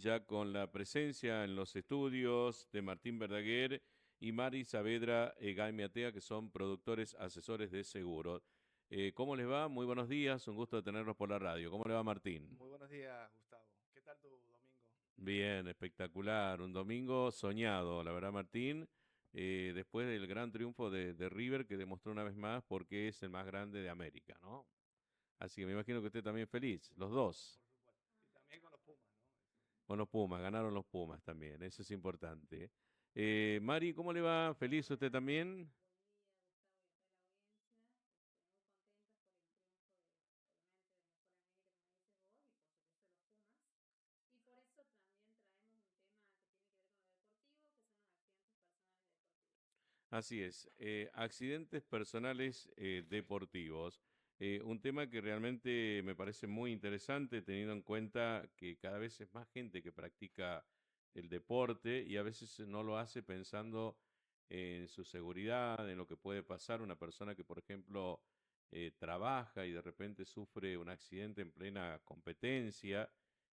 ya con la presencia en los estudios de Martín Verdaguer y Mari Saavedra Gaimiatea, que son productores asesores de seguros. ¿Cómo les va? Muy buenos días, un gusto de tenerlos por la radio. ¿Cómo le va, Martín? Muy buenos días, Gustavo. ¿Qué tal tu domingo? Bien, espectacular. Un domingo soñado, la verdad, Martín. Después del gran triunfo de River, que demostró una vez más por qué es el más grande de América, ¿no? Así que me imagino que usted también feliz, los dos. Por supuesto. Y también con los Pumas, ¿no? Con los Pumas, ganaron los Pumas también, eso es importante. Mari, ¿cómo le va? ¿Feliz usted también? Así es, accidentes personales deportivos. Un tema que realmente me parece muy interesante teniendo en cuenta que cada vez es más gente que practica el deporte y a veces no lo hace pensando en su seguridad, en lo que puede pasar una persona que, por ejemplo, trabaja y de repente sufre un accidente en plena competencia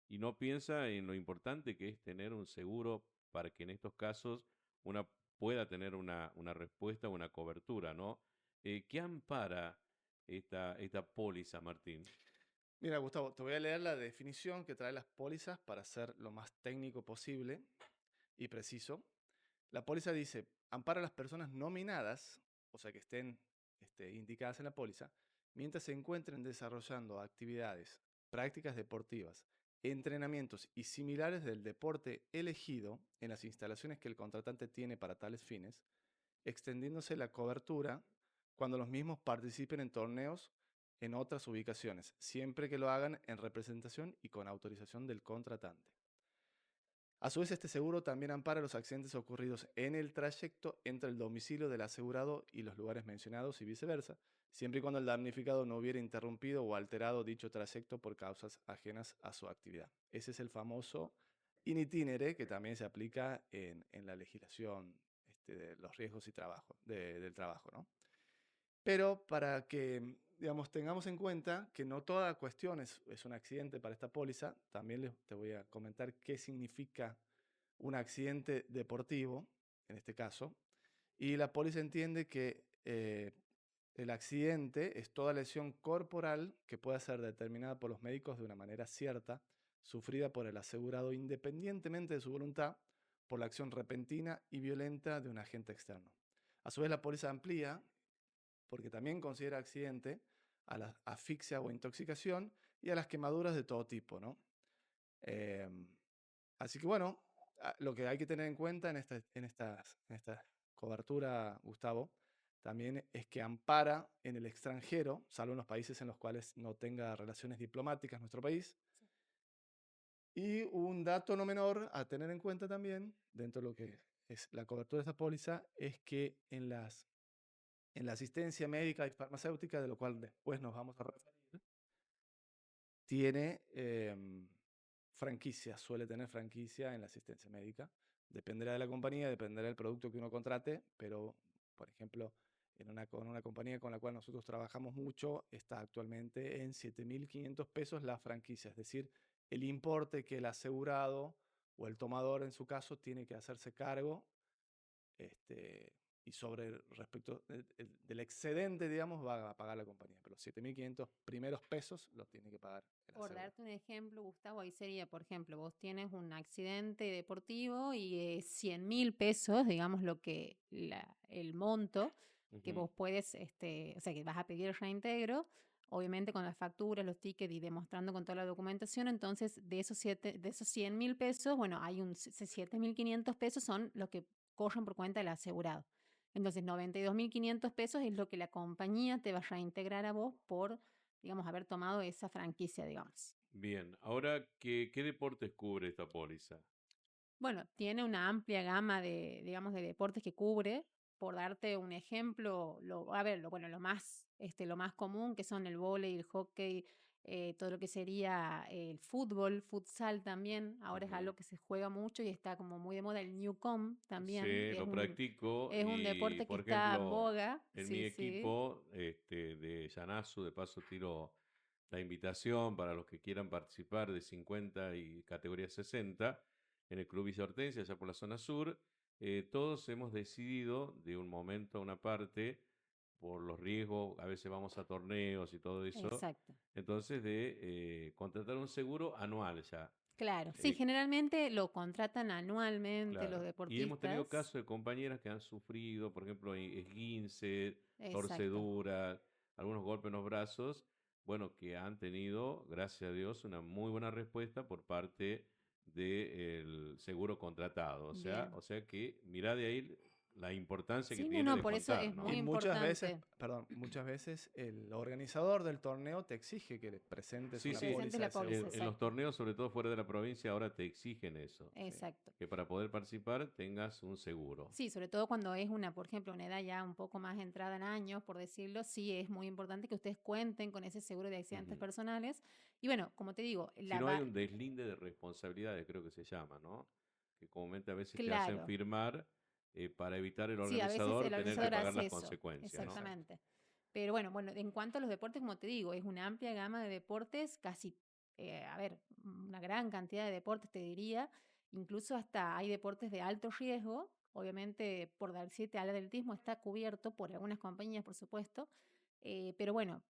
y no piensa en lo importante que es tener un seguro para que en estos casos una pueda tener una respuesta, una cobertura, ¿no? ¿Qué ampara esta póliza, Martín? Mira, Gustavo, te voy a leer la definición que trae las pólizas para ser lo más técnico posible y preciso. La póliza dice, ampara a las personas nominadas, o sea que estén indicadas en la póliza, mientras se encuentren desarrollando actividades, prácticas deportivas, entrenamientos y similares del deporte elegido en las instalaciones que el contratante tiene para tales fines, extendiéndose la cobertura cuando los mismos participen en torneos en otras ubicaciones, siempre que lo hagan en representación y con autorización del contratante. A su vez, este seguro también ampara los accidentes ocurridos en el trayecto entre el domicilio del asegurado y los lugares mencionados y viceversa, siempre y cuando el damnificado no hubiera interrumpido o alterado dicho trayecto por causas ajenas a su actividad. Ese es el famoso in itinere que también se aplica en la legislación de los riesgos y trabajo, del trabajo, ¿no? Pero para que, digamos, tengamos en cuenta que no toda cuestión es un accidente para esta póliza, también te voy a comentar qué significa un accidente deportivo, en este caso, y la póliza entiende que el accidente es toda lesión corporal que pueda ser determinada por los médicos de una manera cierta, sufrida por el asegurado independientemente de su voluntad, por la acción repentina y violenta de un agente externo. A su vez, la póliza amplía porque también considera accidente a la asfixia o intoxicación y a las quemaduras de todo tipo, ¿no? Em, Así que bueno, lo que hay que tener en cuenta en esta cobertura, Gustavo, también es que ampara en el extranjero, salvo en los países en los cuales no tenga relaciones diplomáticas nuestro país. Y un dato no menor a tener en cuenta también, dentro de lo que es la cobertura de esta póliza, es que en la asistencia médica y farmacéutica, de lo cual después nos vamos a referir, tiene franquicia, suele tener franquicia en la asistencia médica. Dependerá de la compañía, dependerá del producto que uno contrate, pero, por ejemplo, con una compañía con la cual nosotros trabajamos mucho, está actualmente en 7.500 pesos la franquicia, es decir, el importe que el asegurado o el tomador, en su caso, tiene que hacerse cargo este, y sobre respecto del excedente, digamos, va a pagar la compañía. Pero los 7.500 primeros pesos los tiene que pagar el Por asegurado. darte un ejemplo, Gustavo, ahí sería, por ejemplo, vos tienes un accidente deportivo y 100.000 pesos, digamos, el monto que Ujú. vos puedes, o sea, que vas a pedir reintegro, obviamente con las facturas, los tickets y demostrando con toda la documentación. Entonces, de esos 100.000 pesos, bueno, hay 7.500 pesos son los que corren por cuenta del asegurado. Entonces, 92.500 pesos es lo que la compañía te va a reintegrar a vos por, digamos, haber tomado esa franquicia, digamos. Bien, ahora, ¿qué deportes cubre esta póliza? Bueno, tiene una amplia gama de, digamos, de deportes que cubre. Por darte un ejemplo, a ver, bueno, lo más común que son el vóley, el hockey, todo lo que sería el fútbol, futsal también. Ahora es Ujú. algo que se juega mucho y está como muy de moda. El Newcomb también Sí, lo practico es un y, deporte que por está en ejemplo, boga. en mi Sí, sí. equipo de Yanazu, de paso tiro la invitación para los que quieran participar de 50 y categoría 60 en el Club Villa Hortensia, allá por la zona sur. Todos hemos decidido de un momento a una parte, por los riesgos, a veces vamos a torneos y todo eso, Exacto. entonces de contratar un seguro anual ya. Claro, sí, Eh, generalmente lo contratan anualmente los claro. Y hemos tenido deportistas. casos de compañeras que han sufrido, por ejemplo, esguince, Exacto. torcedura, algunos golpes en los brazos, bueno, que han tenido, gracias a Dios, una muy buena respuesta por parte del seguro contratado. Bien. O sea que mirá de ahí la importancia que Sí, no, tiene no, de por eso contar, es Y muy ¿no? muchas veces, importante perdón, muchas veces el organizador del torneo te exige que le presentes Sí, que una sí, presentes póliza de la póliza, seguro. en los exacto. torneos, sobre todo fuera de la provincia, ahora te exigen eso, Sí. Exacto. que para poder participar tengas un seguro. Sí, sobre todo cuando es una, por ejemplo, una edad ya un poco más entrada en años, por decirlo, sí es muy importante que ustedes cuenten con ese seguro de accidentes Ujú. personales. Y bueno, como te digo, Si no hay un deslinde de responsabilidades, creo que se llama, ¿no? Que comúnmente a veces te hacen claro, firmar para evitar el sí, a veces organizador el tener que organizador pagar hace las eso, consecuencias, ¿no? Exacto. exactamente. Pero bueno, en cuanto a los deportes, como te digo, es una amplia gama de deportes, casi, a ver, una gran cantidad de deportes, te diría. Incluso hasta hay deportes de alto riesgo. Obviamente, por dar siete, al atletismo está cubierto por algunas compañías, por supuesto. Pero bueno,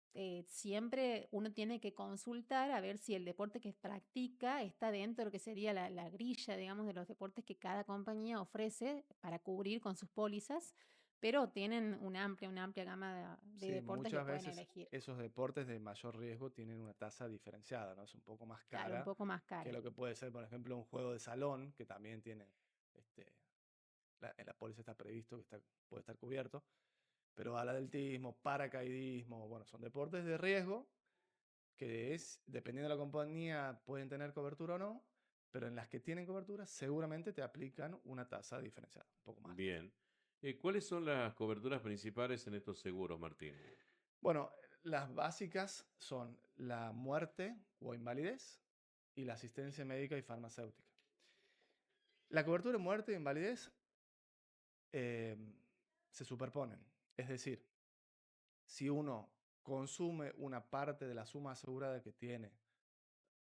siempre uno tiene que consultar a ver si el deporte que practica está dentro de lo que sería la grilla, digamos, de los deportes que cada compañía ofrece para cubrir con sus pólizas, pero tienen una amplia gama de Sí, deportes que muchas pueden veces elegir. esos deportes de mayor riesgo tienen una tasa diferenciada, ¿no? Es un poco más Claro, un cara poco más que cara. lo que puede ser, por ejemplo, un juego de salón, que también tiene, este, en la póliza está previsto que puede estar cubierto, pero al atletismo, paracaidismo, bueno, son deportes de riesgo que dependiendo de la compañía, pueden tener cobertura o no, pero en las que tienen cobertura seguramente te aplican una tasa diferenciada, un poco más alta. Bien. ¿Cuáles son las coberturas principales en estos seguros, Martín? Bueno, las básicas son la muerte o invalidez y la asistencia médica y farmacéutica. La cobertura de muerte e invalidez eh, se superponen. Es decir, si uno consume una parte de la suma asegurada que tiene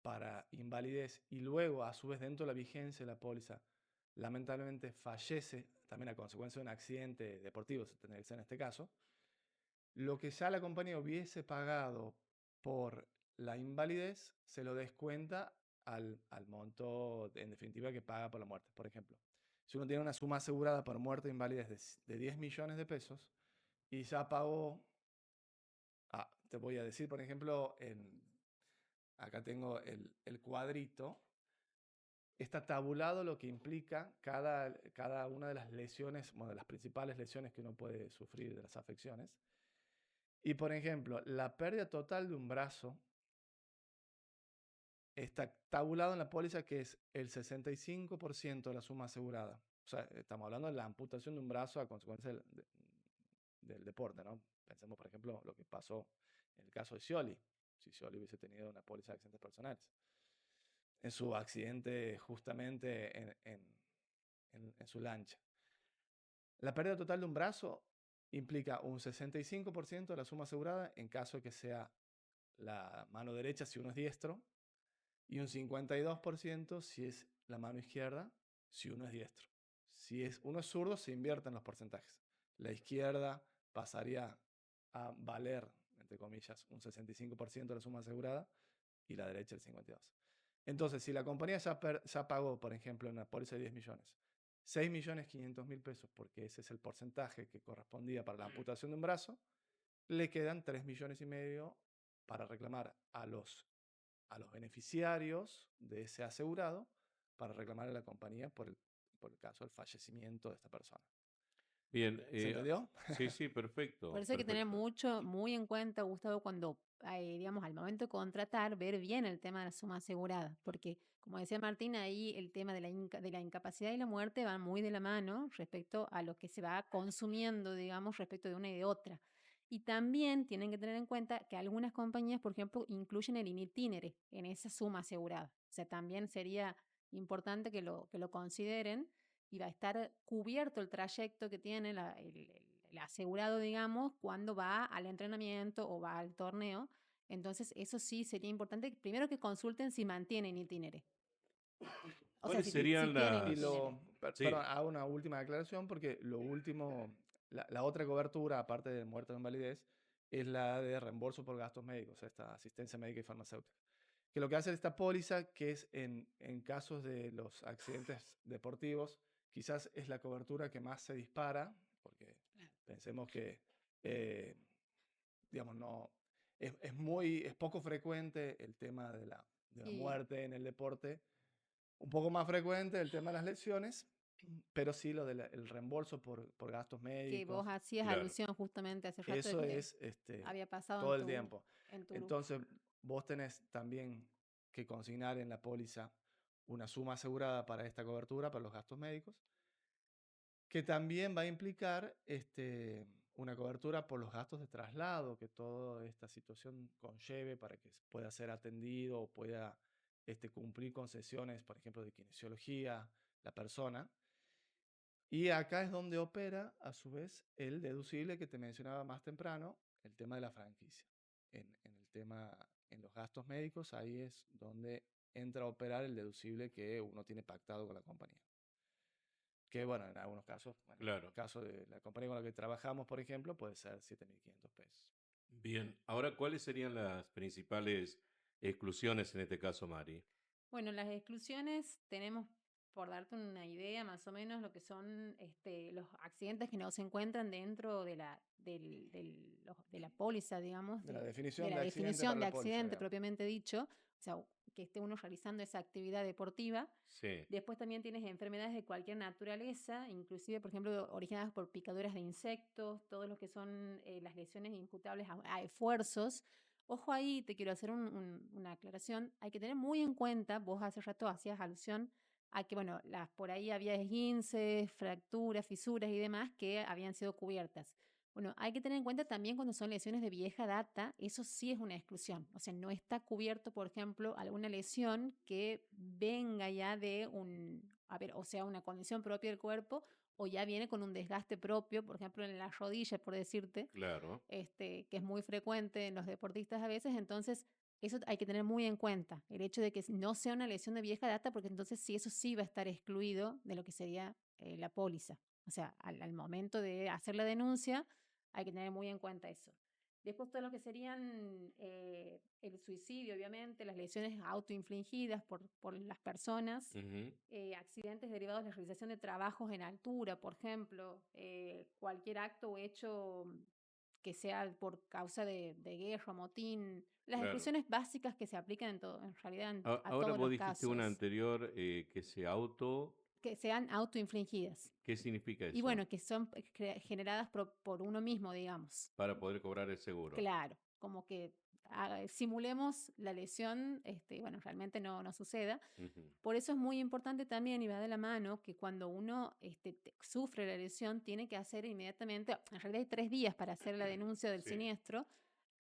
para invalidez y luego, a su vez, dentro de la vigencia de la póliza, lamentablemente fallece, también a consecuencia de un accidente deportivo, se tendría que ser en este caso, lo que ya la compañía hubiese pagado por la invalidez se lo descuenta al monto, en definitiva, que paga por la muerte. Por ejemplo, si uno tiene una suma asegurada por muerte e invalidez de 10 millones de pesos y ya pagó, te voy a decir, por ejemplo, acá tengo el cuadrito. Está tabulado lo que implica cada una de las lesiones, bueno, de las principales lesiones que uno puede sufrir de las afecciones. Y por ejemplo, la pérdida total de un brazo está tabulado en la póliza que es el 65% de la suma asegurada. O sea, estamos hablando de la amputación de un brazo a consecuencia del deporte, ¿no? Pensemos, por ejemplo, lo que pasó en el caso de Scioli, si Scioli hubiese tenido una póliza de accidentes personales. En su accidente justamente en su lancha. La pérdida total de un brazo implica un 65% de la suma asegurada en caso de que sea la mano derecha si uno es diestro y un 52% si es la mano izquierda si uno es diestro. Si uno es zurdo, se invierten los porcentajes. La izquierda pasaría a valer, entre comillas, un 65% de la suma asegurada y la derecha el 52%. Entonces, si la compañía ya pagó, por ejemplo, en una póliza de 10 millones, 6.500.000 pesos, porque ese es el porcentaje que correspondía para la amputación de un brazo, le quedan 3,5 millones para reclamar a los beneficiarios de ese asegurado, para reclamar a la compañía por el caso del fallecimiento de esta persona. Bien, ¿Se entendió? sí, sí, Por perfecto, eso hay que tener perfecto. muy en cuenta, Gustavo, cuando, digamos, al momento de contratar, ver bien el tema de la suma asegurada, porque, como decía Martín, ahí el tema de la incapacidad y la muerte van muy de la mano respecto a lo que se va consumiendo, digamos, respecto de una y de otra. Y también tienen que tener en cuenta que algunas compañías, por ejemplo, incluyen el in itinere en esa suma asegurada. O sea, también sería importante que lo consideren y va a estar cubierto el trayecto que tiene el asegurado, digamos, cuando va al entrenamiento o va al torneo. Entonces, eso sí sería importante, primero que consulten si mantienen itinere. O sea, ¿Cuáles si serían tienen Y las... itinere. perdón, Sí, hago una última aclaración porque lo último, la otra cobertura, aparte de muerte o invalidez, es la de reembolso por gastos médicos, esta asistencia médica y farmacéutica. Que lo que hace esta póliza, que es en casos de los accidentes deportivos, quizás es la cobertura que más se dispara, porque pensemos que, eh, digamos, no, es poco frecuente el tema de la Y muerte en el deporte, un poco más frecuente el tema de las lesiones, pero sí lo del el reembolso por gastos que vos médicos, hacías claro. alusión justamente hace rato de eso que es había pasado todo el tiempo. en tu... Entonces, vos tenés también que consignar en la póliza una suma asegurada para esta cobertura, para los gastos médicos, que también va a implicar una cobertura por los gastos de traslado que toda esta situación conlleve para que pueda ser atendido o pueda cumplir con sesiones, por ejemplo, de kinesiología, la persona. Y acá es donde opera, a su vez, el deducible que te mencionaba más temprano, el tema de la franquicia. En el tema, en los gastos médicos, ahí es donde entra a operar el deducible que uno tiene pactado con la compañía. Que bueno, en algunos casos, bueno, en el Claro. caso de la compañía con la que trabajamos, por ejemplo, puede ser 7.500 pesos. Bien. Ahora, ¿cuáles serían las principales exclusiones en este caso, Mari? Bueno, las exclusiones tenemos, por darte una idea, más o menos lo que son los accidentes que no se encuentran dentro de la póliza, digamos, De la de definición la de accidente definición para de la póliza, accidente digamos. propiamente dicho, o sea, que esté uno realizando esa actividad deportiva. Sí, Después también tienes enfermedades de cualquier naturaleza, inclusive, por ejemplo, originadas por picaduras de insectos, todo lo que son las lesiones imputables a esfuerzos. Ojo ahí, te quiero hacer una aclaración. Hay que tener muy en cuenta, vos hace rato hacías alusión a que, bueno, por ahí había esguinces, fracturas, fisuras y demás que habían sido cubiertas. Bueno, hay que tener en cuenta también cuando son lesiones de vieja data, eso sí es una exclusión. O sea, no está cubierto, por ejemplo, alguna lesión que venga ya de o sea, una condición propia del cuerpo o ya viene con un desgaste propio, por ejemplo, en la rodilla, por decirte, claro. que es muy frecuente en los deportistas a veces. Entonces, eso hay que tener muy en cuenta, el hecho de que no sea una lesión de vieja data, porque entonces sí, eso sí va a estar excluido de lo que sería la póliza. O sea, al momento de hacer la denuncia, hay que tener muy en cuenta eso. Después todo lo que serían el suicidio, obviamente, las lesiones autoinfligidas por las personas, Ujú. accidentes derivados de la realización de trabajos en altura, por ejemplo, cualquier acto o hecho que sea por causa de guerra, motín, las Claro. exclusiones básicas que se aplican en realidad a Ahora todos vos los dijiste una casos, anterior que se auto... que sean autoinfligidas. ¿Qué significa Y eso? bueno, que son generadas por uno mismo, digamos. Para poder cobrar el seguro. Claro, como que simulemos la lesión, bueno, realmente no suceda. Ujú. Por eso es muy importante también, y va de la mano, que cuando uno sufre la lesión, tiene que hacer inmediatamente, en realidad hay 3 días para hacer la denuncia del Sí. siniestro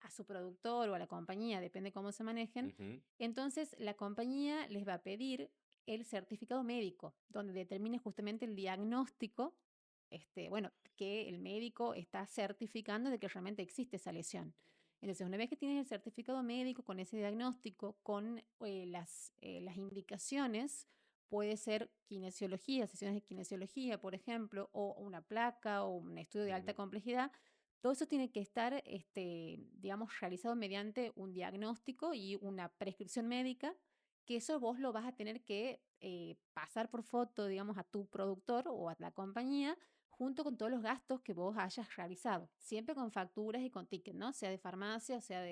a su productor o a la compañía, depende cómo se manejen. Ujú. Entonces, la compañía les va a pedir el certificado médico, donde determine justamente el diagnóstico, bueno, que el médico está certificando de que realmente existe esa lesión. Entonces, una vez que tienes el certificado médico con ese diagnóstico, con las indicaciones, puede ser kinesiología, sesiones de kinesiología, por ejemplo, o una placa o un estudio de alta Ujú. complejidad. Todo eso tiene que estar, digamos, realizado mediante un diagnóstico y una prescripción médica, que eso vos lo vas a tener que pasar por foto, digamos, a tu productor o a la compañía, junto con todos los gastos que vos hayas realizado, siempre con facturas y con tickets, ¿no? Sea de farmacia, sea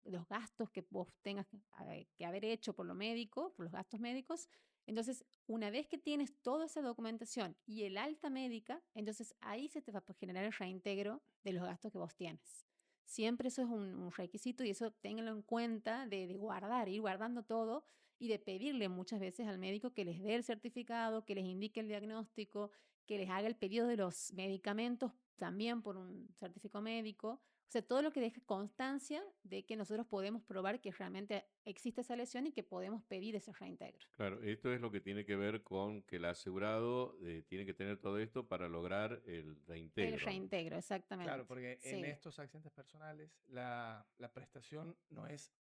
los gastos que vos tengas que haber hecho por lo médico, por los gastos médicos. Entonces, una vez que tienes toda esa documentación y el alta médica, entonces ahí se te va a generar el reintegro de los gastos que vos tienes. Siempre eso es un requisito y eso ténganlo en cuenta de guardar, ir guardando todo y de pedirle muchas veces al médico que les dé el certificado, que les indique el diagnóstico, que les haga el pedido de los medicamentos también por un certificado médico. O sea, todo lo que deje constancia de que nosotros podemos probar que realmente existe esa lesión y que podemos pedir ese reintegro. Claro, esto es lo que tiene que ver con que el asegurado tiene que tener todo esto para lograr el El reintegro, ¿no? reintegro, Claro, exactamente. porque en Sí, estos accidentes personales la prestación no es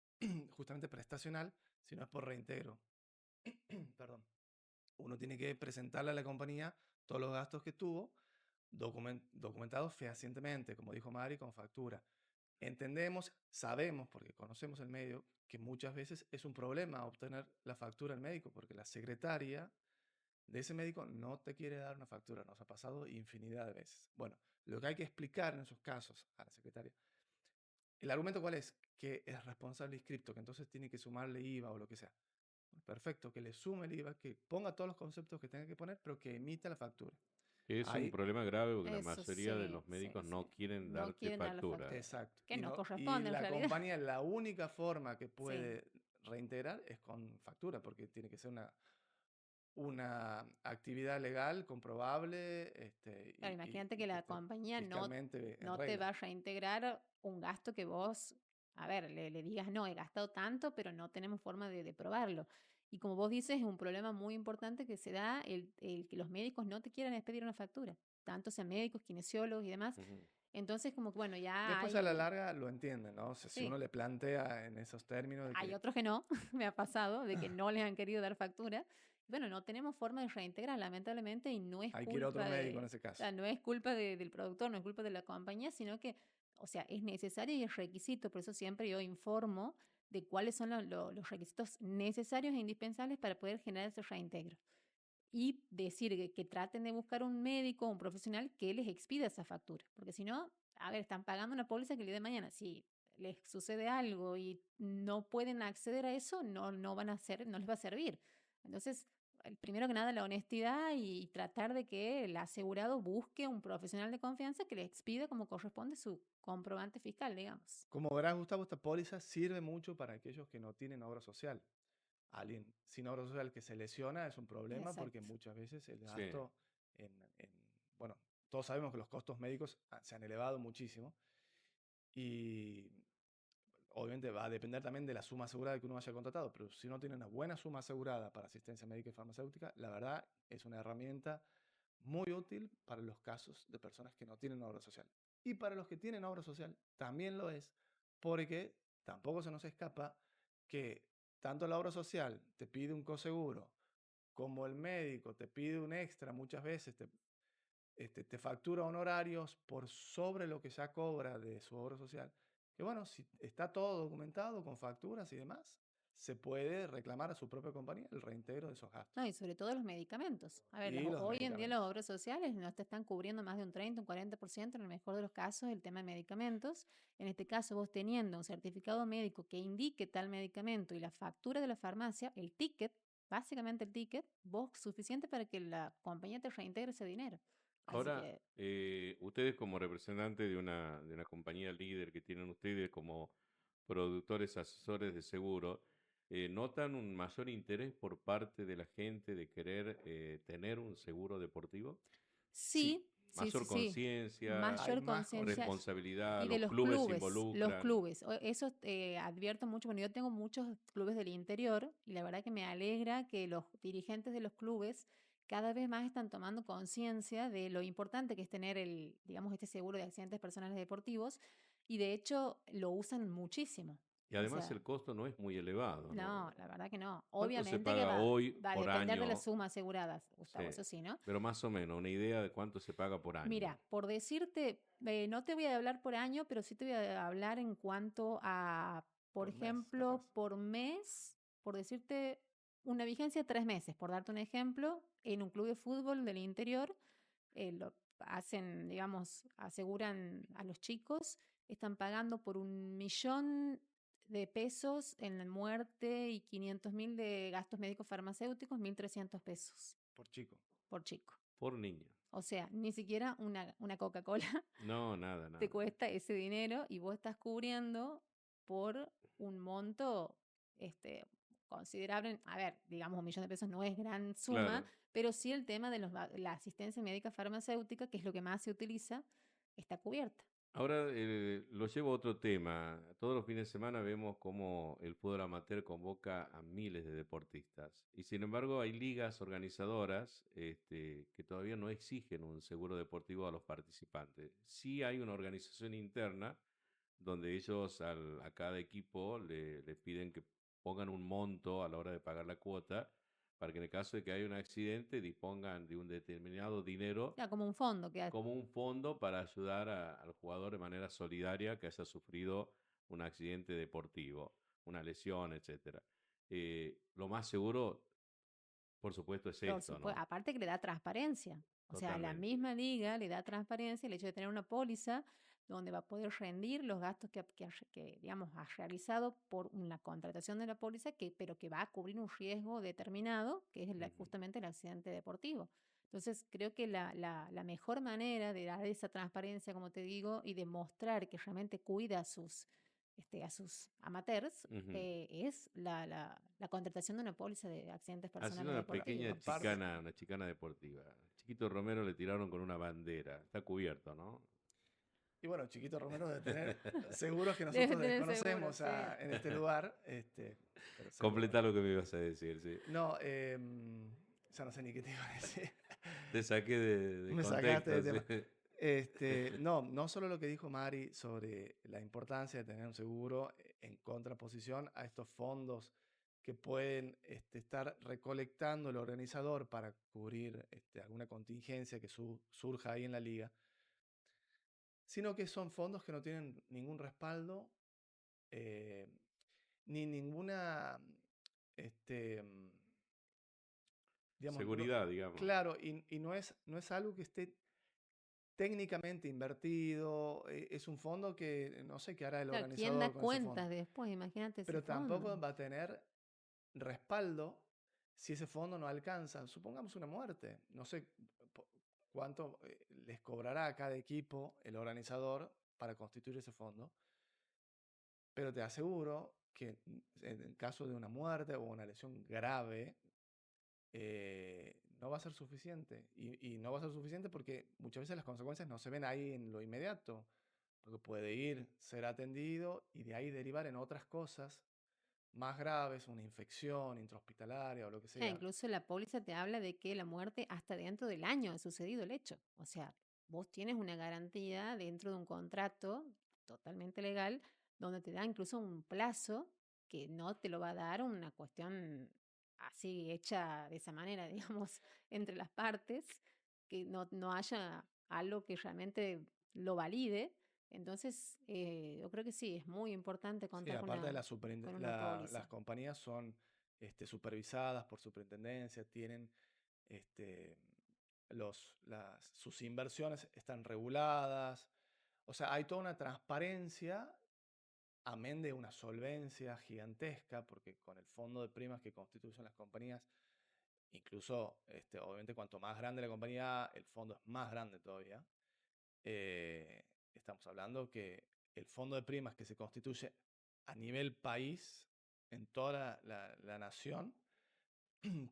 justamente prestacional, sino es por reintegro. Perdón. Uno tiene que presentarle a la compañía todos los gastos que tuvo, documentados fehacientemente, como dijo Mari, con factura. Entendemos, sabemos, porque conocemos el medio, que muchas veces es un problema obtener la factura del médico, porque la secretaria de ese médico no te quiere dar una factura. Nos ha pasado infinidad de veces. Bueno, lo que hay que explicar en esos casos a la secretaria, ¿el argumento cuál es? Que es responsable inscripto, que entonces tiene que sumarle IVA o lo que sea. Perfecto, que le sume el IVA, que ponga todos los conceptos que tenga que poner, pero que emita la factura. Es un Ahí, problema grave porque la eso mayoría de sí, los sí, médicos sí. no quieren No darte quieren dar la factura. factura, exacto. que no Y corresponde en la realidad. compañía, la única forma que Sí. puede reintegrar es con factura, porque tiene que ser una actividad legal comprobable Claro, imagínate que y que la esté compañía fiscalmente en no te regla. va a reintegrar un gasto que vos, a ver, le digas, no, he gastado tanto, pero no tenemos forma de probarlo. Y como vos dices, es un problema muy importante que se da el que los médicos no te quieran expedir una factura, tanto sean médicos, kinesiólogos y demás. Ujú. Entonces, como que bueno, ya Después a la larga lo entienden, ¿no? O sea, si sí, uno le plantea en esos términos de hay que otros que no, me ha pasado, de que no les han querido dar factura. Bueno, no tenemos forma de reintegrar, lamentablemente, y no es hay que ir a otro culpa médico en de, ese o caso. sea, no es culpa del productor, no es culpa de la compañía, sino que, o sea, es necesario y es requisito. Por eso siempre yo informo de cuáles son los requisitos necesarios e indispensables para poder generar ese reintegro. Y decir que traten de buscar un médico o un profesional que les expida esa factura. Porque si no, a ver, están pagando una póliza que el día de mañana, si les sucede algo y no pueden acceder a eso, no van a hacer, no les va a servir. Entonces, primero que nada, la honestidad y tratar de que el asegurado busque un profesional de confianza que le expida como corresponde su comprobante fiscal, digamos. Como verás, Gustavo, esta póliza sirve mucho para aquellos que no tienen obra social. Alguien sin obra social que se lesiona es un problema porque Exacto. muchas veces el Sí. gasto en bueno, todos sabemos que los costos médicos se han elevado muchísimo y obviamente va a depender también de la suma asegurada que uno haya contratado, pero si uno tiene una buena suma asegurada para asistencia médica y farmacéutica, la verdad es una herramienta muy útil para los casos de personas que no tienen obra social. Y para los que tienen obra social también lo es, porque tampoco se nos escapa que tanto la obra social te pide un coseguro como el médico te pide un extra, muchas veces te factura honorarios por sobre lo que ya cobra de su obra social. Que bueno, si está todo documentado con facturas y demás, se puede reclamar a su propia compañía el reintegro de esos gastos. No, y sobre todo los medicamentos. A ver, Y los hoy en día las medicamentos. obras sociales no te están cubriendo más de un 30, un 40%, en el mejor de los casos, el tema de medicamentos. En este caso, vos teniendo un certificado médico que indique tal medicamento y la factura de la farmacia, el ticket, básicamente el ticket, vos suficiente para que la compañía te reintegre ese dinero. Así Ahora, que ustedes como representantes de una compañía líder que tienen ustedes como productores, asesores de seguro, ¿notan un mayor interés por parte de la gente de querer tener un seguro deportivo? Sí, sí, sí, sí, Mayor sí. conciencia, hay Mayor más conciencia. conciencia. responsabilidad, Y de los clubes se los involucran. clubes. Eso advierto mucho. Bueno, yo tengo muchos clubes del interior y la verdad que me alegra que los dirigentes de los clubes cada vez más están tomando conciencia de lo importante que es tener digamos, este seguro de accidentes personales deportivos y de hecho lo usan muchísimo. Y O además sea, el costo no es muy elevado, ¿no? no, la verdad que no. ¿Cuánto se Obviamente que paga hoy va a por depender de las año? sumas aseguradas, Sí, Gustavo, eso sí, ¿no? pero más o menos, una idea de cuánto se paga por año. Mira, por decirte, no te voy a hablar por año, pero sí te voy a hablar en cuanto a, por Por mes, ejemplo, capaz. por mes, por decirte una vigencia de 3 meses, por darte un ejemplo, en un club de fútbol del interior, lo hacen, digamos, aseguran a los chicos, están pagando por 1.000.000 de pesos en la muerte y 500.000 de gastos médicos farmacéuticos, 1.300 pesos Por chico. por chico. Por niño. O sea, ni siquiera una Coca-Cola No, nada, te nada. cuesta ese dinero y vos estás cubriendo por un monto considerable. A ver, digamos, 1.000.000 de pesos no es gran suma, Claro. pero sí el tema de la asistencia médica farmacéutica, que es lo que más se utiliza, está cubierta. Ahora lo llevo a otro tema. Todos los fines de semana vemos cómo el fútbol amateur convoca a miles de deportistas. Y sin embargo hay ligas organizadoras que todavía no exigen un seguro deportivo a los participantes. Sí hay una organización interna donde ellos a cada equipo le piden que pongan un monto a la hora de pagar la cuota para que en el caso de que haya un accidente dispongan de un determinado dinero Ya, como un fondo que hay. como un fondo para ayudar al jugador de manera solidaria que haya sufrido un accidente deportivo, una lesión, etcétera. Lo más seguro, por supuesto, es Por esto, supuesto, ¿no? aparte que le da transparencia. O sea, la Totalmente. misma liga le da transparencia el hecho de tener una póliza donde va a poder rendir los gastos digamos, ha realizado por la contratación de la póliza, pero que va a cubrir un riesgo determinado, que es Ujú. justamente el accidente deportivo. Entonces, creo que la mejor manera de dar esa transparencia, como te digo, y demostrar que realmente cuida a sus amateurs, Ujú. es la contratación de una póliza de accidentes Ha sido personales una deportivos. Aparte, una chicana deportiva. Chiquito Romero le tiraron con una bandera. Está cubierto, ¿no? y bueno, Chiquito Romero debe tener seguros que Debe nosotros tener seguro, desconocemos sí. en este lugar, pero seguro. Completa lo que me ibas a decir, sí. No, ya no sé ni qué te iba a decir. Te saqué de Me sacaste de contexto, sí. tema. No solo lo que dijo Mari sobre la importancia de tener un seguro en contraposición a estos fondos que pueden estar recolectando el organizador para cubrir alguna contingencia que surja ahí en la liga, sino que son fondos que no tienen ningún respaldo eh, ni ninguna, este, digamos, Seguridad, digamos. claro, y no es algo que esté técnicamente invertido, es un fondo que no sé qué hará el Claro, ¿quién da organizador con ese fondo, cuentas después? Imagínate ese pero fondo. tampoco va a tener respaldo si ese fondo no alcanza, supongamos una muerte, no sé po- cuánto les cobrará a cada equipo el organizador para constituir ese fondo, pero te aseguro que en el caso de una muerte o una lesión grave, no va a ser suficiente. Y no va a ser suficiente porque muchas veces las consecuencias no se ven ahí en lo inmediato, porque puede ir, ser atendido y de ahí derivar en otras cosas más graves, una infección intrahospitalaria o lo que sea. Incluso la póliza te habla de que la muerte hasta dentro del año ha sucedido el hecho. O sea, vos tienes una garantía dentro de un contrato totalmente legal donde te da incluso un plazo que no te lo va a dar una cuestión así hecha de esa manera, digamos, entre las partes, que no haya algo que realmente lo valide. Entonces, yo creo que sí, es muy importante Sí, contar aparte de con una póliza. las compañías son supervisadas por superintendencia, tienen este, sus inversiones están reguladas. O sea, hay toda una transparencia, amén de una solvencia gigantesca, porque con el fondo de primas que constituyen las compañías, incluso, obviamente, cuanto más grande la compañía, el fondo es más grande todavía. Eh, Estamos hablando que el fondo de primas que se constituye a nivel país, en toda la nación,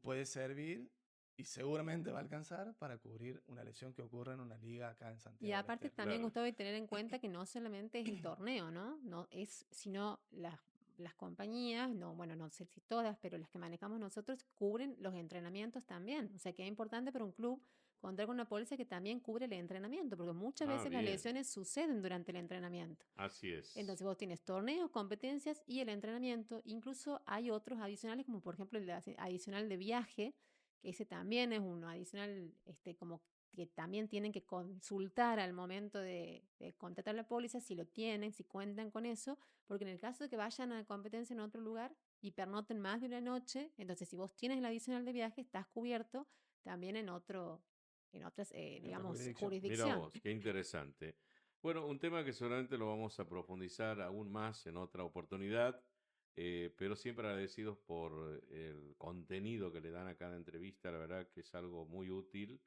puede servir y seguramente va a alcanzar para cubrir una lesión que ocurra en una liga acá en Y Santiago del aparte Estero. también, Claro. Gustavo, hay que tener en cuenta que no solamente es el torneo, ¿no? No es, sino las compañías, no, bueno, no sé si todas, pero las que manejamos nosotros cubren los entrenamientos también. O sea que es importante para un club contar con una póliza que también cubre el entrenamiento, porque muchas Ah, veces las bien. lesiones suceden durante el entrenamiento. Así es. Entonces vos tienes torneos, competencias y el entrenamiento. Incluso hay otros adicionales, como por ejemplo el adicional de viaje, que ese también es uno adicional, como que también tienen que consultar al momento de contratar la póliza, si lo tienen, si cuentan con eso, porque en el caso de que vayan a competencia en otro lugar y pernoten más de una noche, entonces si vos tienes el adicional de viaje, estás cubierto también en otras, En otra digamos, jurisdicción. Mira jurisdicción. vos, qué interesante. Bueno, un tema que seguramente lo vamos a profundizar aún más en otra oportunidad, pero siempre agradecidos por el contenido que le dan a cada entrevista. La verdad que es algo muy útil.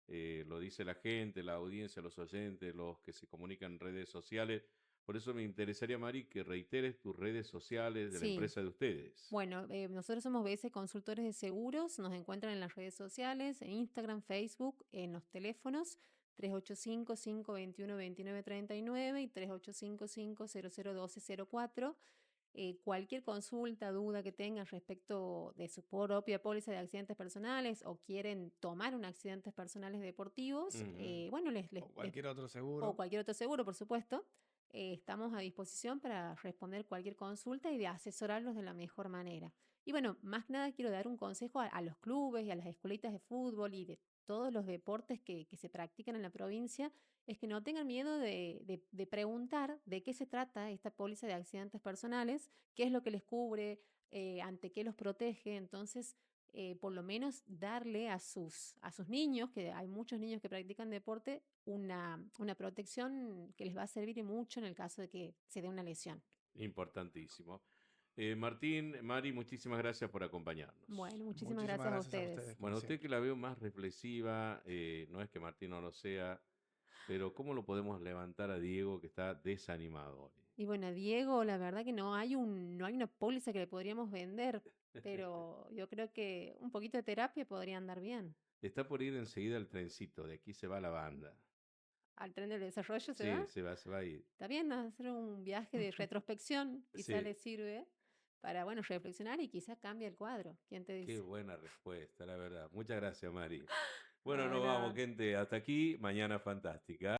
Lo dice la gente, la audiencia, los oyentes, los que se comunican en redes sociales. Por eso me interesaría, Mari, que reiteres tus redes sociales de la Sí. empresa de ustedes. Bueno, nosotros somos BS Consultores de Seguros, nos encuentran en las redes sociales, en Instagram, Facebook, en los teléfonos. 385-521-2939 y 385-500-1204. Cualquier consulta, duda que tengan respecto de su propia póliza de accidentes personales o quieren tomar un accidentes personales deportivos, Ujú. bueno, O cualquier otro o seguro. cualquier otro seguro, por supuesto, estamos a disposición para responder cualquier consulta y de asesorarlos de la mejor manera. Y bueno, más que nada quiero dar un consejo a los clubes y a las escuelitas de fútbol y de todos los deportes que se practican en la provincia, es que no tengan miedo de preguntar de qué se trata esta póliza de accidentes personales, qué es lo que les cubre, ante qué los protege. Entonces, por lo menos darle a sus niños, que hay muchos niños que practican deporte, una protección que les va a servir y mucho en el caso de que se dé una lesión. Importantísimo. Martín, Mari, muchísimas gracias por acompañarnos. Bueno, muchísimas Muchísimas gracias a gracias a ustedes. ustedes, como Bueno, usted que siempre. la veo más reflexiva, no es que Martín no lo sea, pero ¿cómo lo podemos levantar a Diego que está desanimado hoy? Y bueno, Diego, la verdad que no hay una póliza que le podríamos vender, pero yo creo que un poquito de terapia podría andar bien. Está por ir enseguida el trencito, de aquí se va la banda. ¿Al tren del desarrollo se Sí, va? se va a ir. Está bien hacer un viaje de retrospección, quizá Sí, le sirve para, bueno, reflexionar y quizá cambie el cuadro. ¿Quién te qué dice? buena respuesta, la verdad. Muchas gracias, Mari. Bueno, No, de nos vamos, nada. gente. Hasta aquí, mañana fantástica.